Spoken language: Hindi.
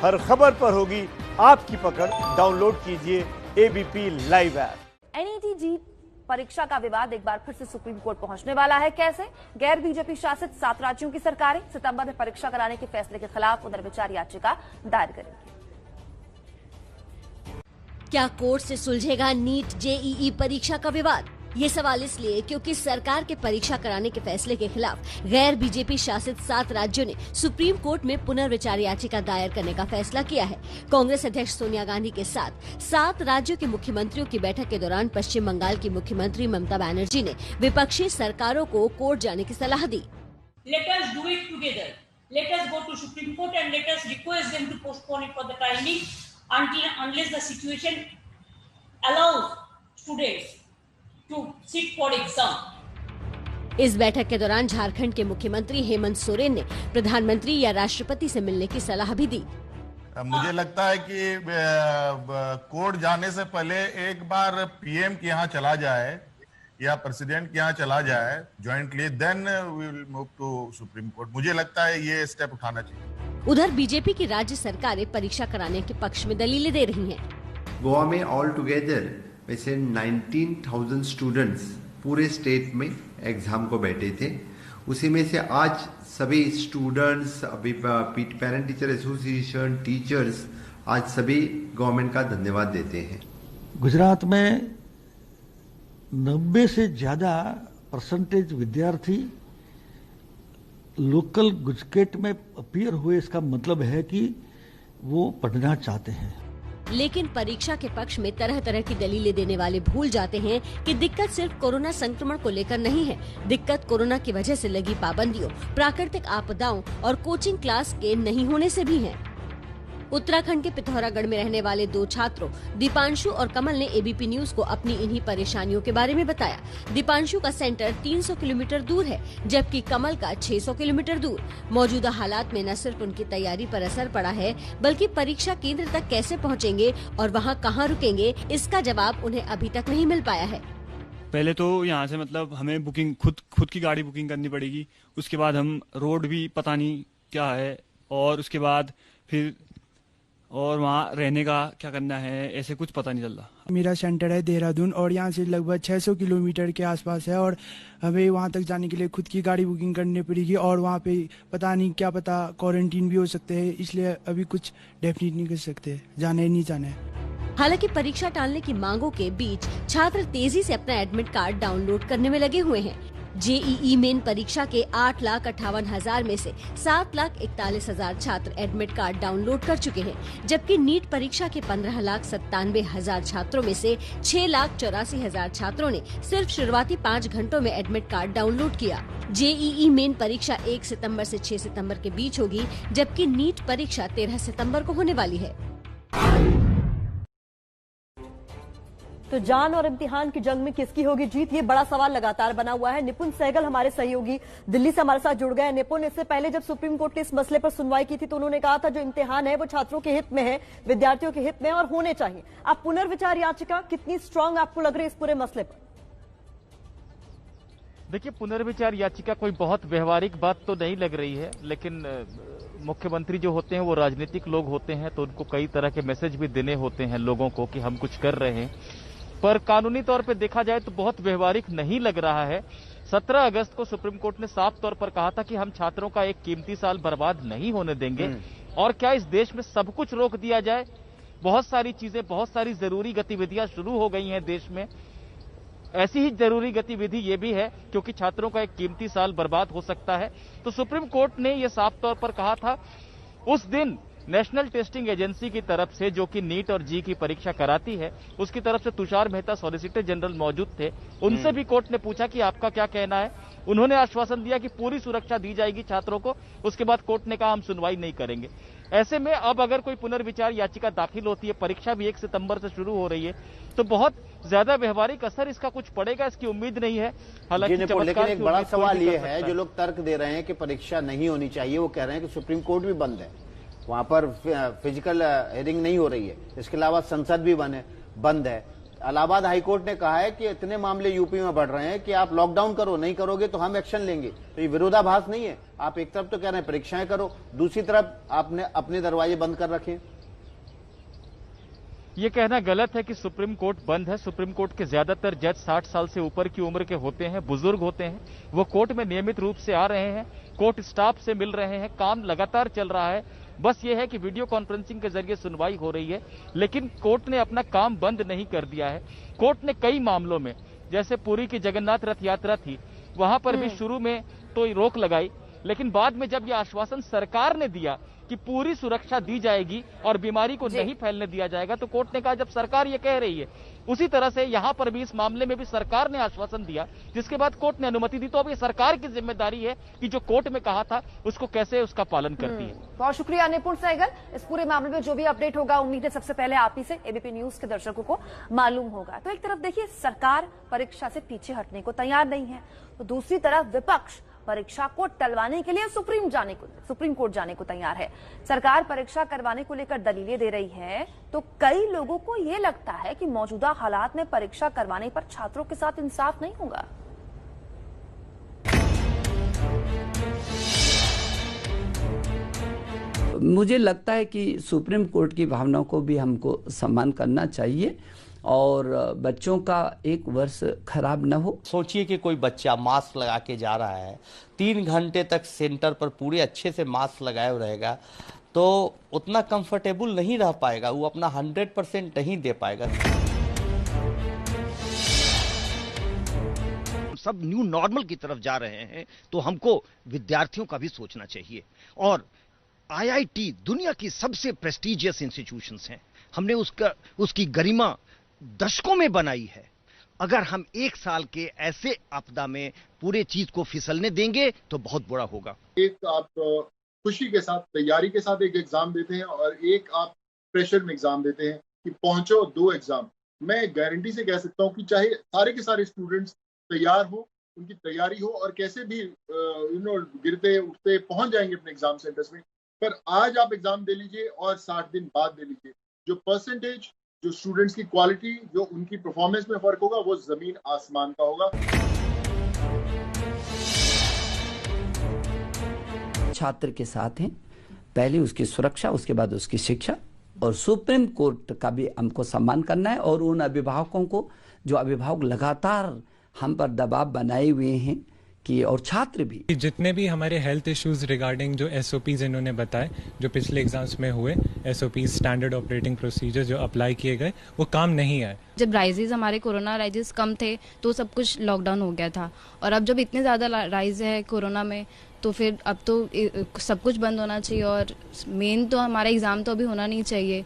हर खबर पर होगी आपकी पकड़। डाउनलोड कीजिए एबीपी लाइव ऐप। एनईटी जी परीक्षा का विवाद एक बार फिर से सुप्रीम कोर्ट पहुंचने वाला है। कैसे? गैर बीजेपी शासित 7 राज्यों की सरकारें सितंबर में परीक्षा कराने के फैसले के खिलाफ पुनर्विचार याचिका दायर करेंगी। क्या कोर्ट से सुलझेगा नीट जेईई परीक्षा का विवाद? ये सवाल इसलिए क्योंकि सरकार के परीक्षा कराने के फैसले के खिलाफ गैर बीजेपी शासित 7 राज्यों ने सुप्रीम कोर्ट में पुनर्विचार याचिका दायर करने का फैसला किया है। कांग्रेस अध्यक्ष सोनिया गांधी के साथ 7 राज्यों के मुख्यमंत्रियों की बैठक के दौरान पश्चिम बंगाल की मुख्यमंत्री ममता बनर्जी ने विपक्षी सरकारों को कोर्ट जाने की सलाह दी। Let us do it together. Let us go to Supreme Court and let us request them to postpone it for the time being unless the situation allows students to sit for exam. इस बैठक के दौरान झारखंड के मुख्यमंत्री हेमंत सोरेन ने प्रधानमंत्री या राष्ट्रपति से मिलने की सलाह भी दी। मुझे लगता है कि कोर्ट जाने से पहले एक बार पीएम के यहाँ चला जाए या प्रेसिडेंट के यहाँ चला जाए jointly, then we will move to Supreme Court. मुझे लगता है ये स्टेप उठाना चाहिए। उधर बीजेपी की राज्य सरकारें परीक्षा कराने के पक्ष में दलीलें दे रही हैं। गोवा में ऑल टुगेदर वैसे 19,000 स्टूडेंट्स पूरे स्टेट में एग्जाम को बैठे थे। उसी में से आज सभी स्टूडेंट्स, अभी पेरेंट टीचर एसोसिएशन, टीचर्स आज सभी गवर्नमेंट का धन्यवाद देते हैं। गुजरात में 90 से ज्यादा परसेंटेज विद्यार्थी लोकल गुजकेट में अपीयर हुए। इसका मतलब है कि वो पढ़ना चाहते हैं। लेकिन परीक्षा के पक्ष में तरह तरह की दलीलें देने वाले भूल जाते हैं कि दिक्कत सिर्फ कोरोना संक्रमण को लेकर नहीं है। दिक्कत कोरोना की वजह से लगी पाबंदियों, प्राकृतिक आपदाओं और कोचिंग क्लास के नहीं होने से भी है। उत्तराखंड के पिथौरागढ़ में रहने वाले 2 छात्रों दीपांशु और कमल ने एबीपी न्यूज को अपनी इन्हीं परेशानियों के बारे में बताया। दीपांशु का सेंटर 300 किलोमीटर दूर है, जबकि कमल का 600 किलोमीटर दूर। मौजूदा हालात में न सिर्फ उनकी तैयारी पर असर पड़ा है, बल्कि परीक्षा केंद्र तक कैसे पहुंचेंगे और वहां कहां रुकेंगे, इसका जवाब उन्हें अभी तक नहीं मिल पाया है। पहले तो यहाँ से मतलब हमें बुकिंग खुद की गाड़ी बुकिंग करनी पड़ेगी। उसके बाद हम रोड भी पता नहीं क्या है, और उसके बाद फिर और वहाँ रहने का क्या करना है, ऐसे कुछ पता नहीं चल रहा। मेरा सेंटर है देहरादून और यहाँ से लगभग 600 किलोमीटर के आसपास है, और हमें वहाँ तक जाने के लिए खुद की गाड़ी बुकिंग करनी पड़ेगी, और वहाँ पे पता नहीं क्या पता क्वारंटीन भी हो सकते हैं, इसलिए अभी कुछ डेफिनेट नहीं कर सकते जाने नहीं जाने। हालांकि परीक्षा टालने की मांगों के बीच छात्र तेजी से अपना एडमिट कार्ड डाउनलोड करने में लगे हुए हैं। जेईई मेन परीक्षा के 8,58,000 में से 7,41,000 छात्र एडमिट कार्ड डाउनलोड कर चुके हैं, जबकि नीट परीक्षा के 15,97,000 छात्रों में से 6,84,000 छात्रों ने सिर्फ शुरुआती 5 घंटों में एडमिट कार्ड डाउनलोड किया। जेईई मेन परीक्षा 1 सितंबर से 6 सितंबर के बीच होगी, जबकि नीट परीक्षा 13 सितंबर को होने वाली है। तो जान और इम्तिहान की जंग में किसकी होगी जीत, ये बड़ा सवाल लगातार बना हुआ है। निपुण सहगल हमारे सहयोगी दिल्ली से हमारे साथ जुड़ गए हैं। निपुण, इससे पहले जब सुप्रीम कोर्ट ने इस मसले पर सुनवाई की थी तो उन्होंने कहा था जो इम्तिहान है वो छात्रों के हित में है, विद्यार्थियों के हित में और होने चाहिए। अब पुनर्विचार याचिका कितनी स्ट्रांग आपको लग रही है इस पूरे मसले पर? देखिए, पुनर्विचार याचिका कोई बहुत व्यवहारिक बात तो नहीं लग रही है, लेकिन मुख्यमंत्री जो होते हैं वो राजनीतिक लोग होते हैं, तो उनको कई तरह के मैसेज भी देने होते हैं लोगों को कि हम कुछ कर रहे हैं। पर कानूनी तौर पे देखा जाए तो बहुत व्यवहारिक नहीं लग रहा है। 17 अगस्त को सुप्रीम कोर्ट ने साफ तौर पर कहा था कि हम छात्रों का एक कीमती साल बर्बाद नहीं होने देंगे, और क्या इस देश में सब कुछ रोक दिया जाए? बहुत सारी चीजें, बहुत सारी जरूरी गतिविधियां शुरू हो गई हैं देश में। ऐसी ही जरूरी गतिविधि ये भी है, क्योंकि छात्रों का एक कीमती साल बर्बाद हो सकता है। तो सुप्रीम कोर्ट ने यह साफ तौर पर कहा था। उस दिन नेशनल टेस्टिंग एजेंसी की तरफ से, जो कि नीट और जी की परीक्षा कराती है, उसकी तरफ से तुषार मेहता सॉलिसिटर जनरल मौजूद थे। उनसे भी कोर्ट ने पूछा कि आपका क्या कहना है। उन्होंने आश्वासन दिया कि पूरी सुरक्षा दी जाएगी छात्रों को। उसके बाद कोर्ट ने कहा हम सुनवाई नहीं करेंगे। ऐसे में अब अगर कोई पुनर्विचार याचिका दाखिल होती है, परीक्षा भी 1 सितंबर से शुरू हो रही है, तो बहुत ज्यादा व्यवहारिक असर इसका कुछ पड़ेगा, इसकी उम्मीद नहीं है। हालांकि लेकिन एक बड़ा सवाल ये है, जो लोग तर्क दे रहे हैं कि परीक्षा नहीं होनी चाहिए, वो कह रहे हैं कि सुप्रीम कोर्ट भी बंद है, वहां पर फिजिकल हियरिंग नहीं हो रही है, इसके अलावा संसद भी बंद है। इलाहाबाद हाईकोर्ट ने कहा है कि इतने मामले यूपी में बढ़ रहे हैं कि आप लॉकडाउन करो, नहीं करोगे तो हम एक्शन लेंगे। तो ये विरोधाभास नहीं है? आप एक तरफ तो कह रहे हैं परीक्षाएं करो, दूसरी तरफ आपने अपने दरवाजे बंद कर रखे। ये कहना गलत है कि सुप्रीम कोर्ट बंद है। सुप्रीम कोर्ट के ज्यादातर जज 60 साल से ऊपर की उम्र के होते हैं, बुजुर्ग होते हैं। वो कोर्ट में नियमित रूप से आ रहे हैं, कोर्ट स्टाफ से मिल रहे हैं, काम लगातार चल रहा है। बस ये है कि वीडियो कॉन्फ्रेंसिंग के जरिए सुनवाई हो रही है, लेकिन कोर्ट ने अपना काम बंद नहीं कर दिया है। कोर्ट ने कई मामलों में, जैसे पुरी की जगन्नाथ रथ यात्रा थी, वहां पर भी शुरू में तो रोक लगाई, लेकिन बाद में जब यह आश्वासन सरकार ने दिया कि पूरी सुरक्षा दी जाएगी और बीमारी को नहीं फैलने दिया जाएगा, तो कोर्ट ने कहा जब सरकार ये कह रही है, उसी तरह से यहां पर भी इस मामले में भी सरकार ने आश्वासन दिया, जिसके बाद कोर्ट ने अनुमति दी। तो अब ये सरकार की जिम्मेदारी है कि जो कोर्ट में कहा था उसको कैसे उसका पालन करती है। बहुत शुक्रिया निपुण सहगल। इस पूरे मामले में जो भी अपडेट होगा, उम्मीद है सबसे पहले आप ही से, एबीपी न्यूज के दर्शकों को मालूम होगा। तो एक तरफ देखिए, सरकार परीक्षा से पीछे हटने को तैयार नहीं है, तो दूसरी तरफ विपक्ष परीक्षा को टलवाने के लिए सुप्रीम कोर्ट जाने को तैयार है। सरकार परीक्षा करवाने को लेकर दलीलें दे रही है, तो कई लोगों को यह लगता है कि मौजूदा हालात में परीक्षा करवाने पर छात्रों के साथ इंसाफ नहीं होगा। मुझे लगता है कि सुप्रीम कोर्ट की भावनाओं को भी हमको सम्मान करना चाहिए और बच्चों का एक वर्ष खराब न हो। सोचिए कि कोई बच्चा मास्क लगा के जा रहा है, 3 घंटे तक सेंटर पर पूरे अच्छे से मास्क लगाए रहेगा, तो उतना कंफर्टेबल नहीं रह पाएगा, वो अपना 100% नहीं दे पाएगा। सब न्यू नॉर्मल की तरफ जा रहे हैं, तो हमको विद्यार्थियों का भी सोचना चाहिए। और IIT दुनिया की सबसे प्रेस्टिजियस इंस्टीट्यूशंस हैं, हमने उसकी गरिमा दशकों में बनाई है। अगर हम 1 साल के ऐसे आपदा में पूरे चीज को फिसलने देंगे तो बहुत बुरा होगा। एक आप खुशी के साथ, तैयारी के साथ एक एग्जाम देते हैं और एक आप प्रेशर में एग्जाम देते हैं कि पहुंचो 2 एग्जाम। मैं गारंटी से कह सकता हूं कि चाहे सारे के सारे स्टूडेंट्स तैयार हो, उनकी तैयारी हो और कैसे भी गिरते उठते पहुंच जाएंगे अपने एग्जाम सेंटर्स में, पर आज आप एग्जाम दे लीजिए और 60 दिन बाद दे लीजिए, जो परसेंटेज, जो स्टूडेंट्स की क्वालिटी, जो उनकी परफॉर्मेंस में फर्क होगा, वो जमीन आसमान का होगा। छात्र के साथ हैं, पहले उसकी सुरक्षा, उसके बाद उसकी शिक्षा, और सुप्रीम कोर्ट का भी हमको सम्मान करना है। और उन अभिभावकों को, जो अभिभावक लगातार हम पर दबाव बनाए हुए हैं कि, और छात्र भी, जितने भी हमारे हेल्थ इश्यूज रिगार्डिंग जो SOPs इन्होंने बताए, जो पिछले एग्जाम्स में हुए SOPs, स्टैंडर्ड ऑपरेटिंग प्रोसीजर जो अप्लाई किए गए, वो काम नहीं आए। जब राइजेस, हमारे कोरोना राइजेस कम थे तो सब कुछ लॉकडाउन हो गया था, और अब जब इतने ज़्यादा राइज है कोरोना में, तो फिर अब तो सब कुछ बंद होना चाहिए, और मेन तो हमारा एग्ज़ाम तो अभी होना नहीं चाहिए।